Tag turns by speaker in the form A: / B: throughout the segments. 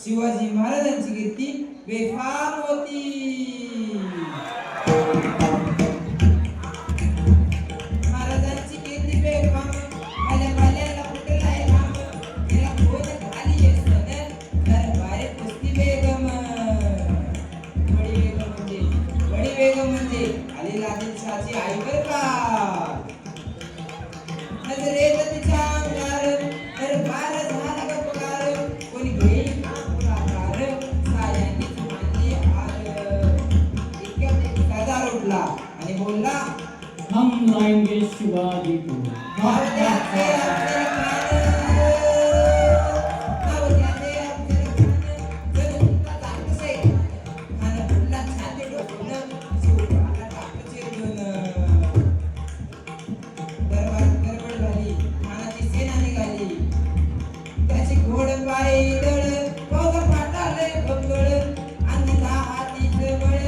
A: शिवाजी महाराजांची कीर्ती बेफाम होती. महाराजांची कीर्ती बेफाम माझ्या बाल्याला फुटलाय घाम. तिला कोण घाली असतं दरबारे कुस्ती बेगम. बडी बेगम म्हणजे अली आदिलशाहची आई बर का. नजरेत तिच्या अंगार दरबार झाला गपकार. कोणी घेईल आणि बोलला
B: हम लाएंगे शिवाजी को.
A: सेना निघाली. त्याची घोड पाय दळ पग फाटाले बंगळ. आणि हातीचं बळ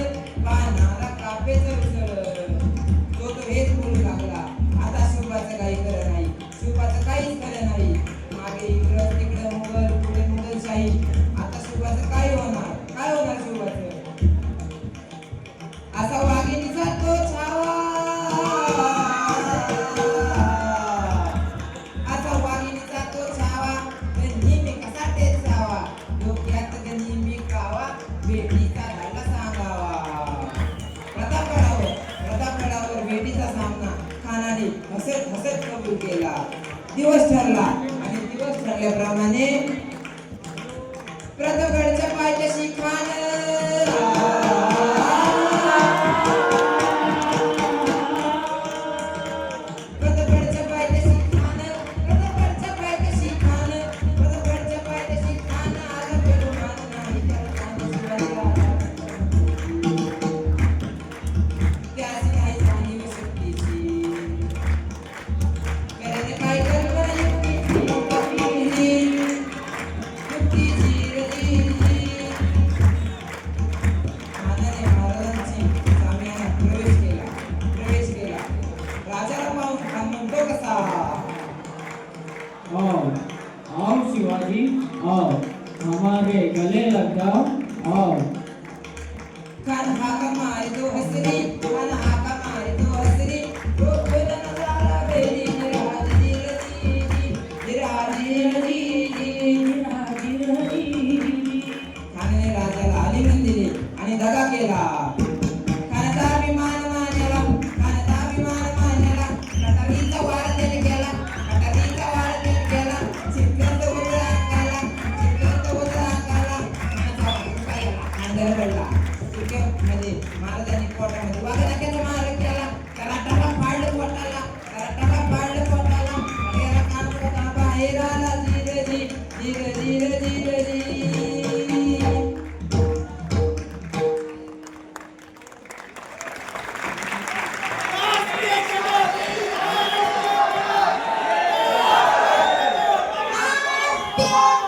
A: बाणाला कापे चरचळ. तो हेच बोलू लागला आता शिवबाचं काही खरं नाही. शिवबाचं काहीच खरं नाही. मागे इकडं तिकडं मुघल पुढे मुघलशाही. आता शिवबाचं काय होणार शिवबाचं. असा वाघिणीचा तो छावा. असा वाघिणीचा तो छावा. नेहमी कसा तेच जावा. डोक्यात नेहमी कावा. बेटीचा झाला सांगावा. प्रतापगडावर बेटीचा सामना खानाने हसत हसत कबूल केला. दिवस ठरला आणि दिवस ठरल्याप्रमाणे प्रतापगडच्या पायथ्याशी खान
B: आओ शिवाजी आओ, हमारे गले लग जाओ आओ.
A: कान हाका मारे तो हसरी. कान हाका मारे तो हसरी. रोकन नजारा बेरी निराजी खानाने राजाला आलिंगन दिले आणि दगा केला. खानाचा अभिमान मानला. कटारीचा वार त्याने केला. चित्रंत उतरा अंगाला. पडला. मध्ये महाराजांनी पोटामध्ये वाघनक्याचा मार केला. त्याला टका पाडलं पोटाला. कान बाहेर आला. धीर Yeah.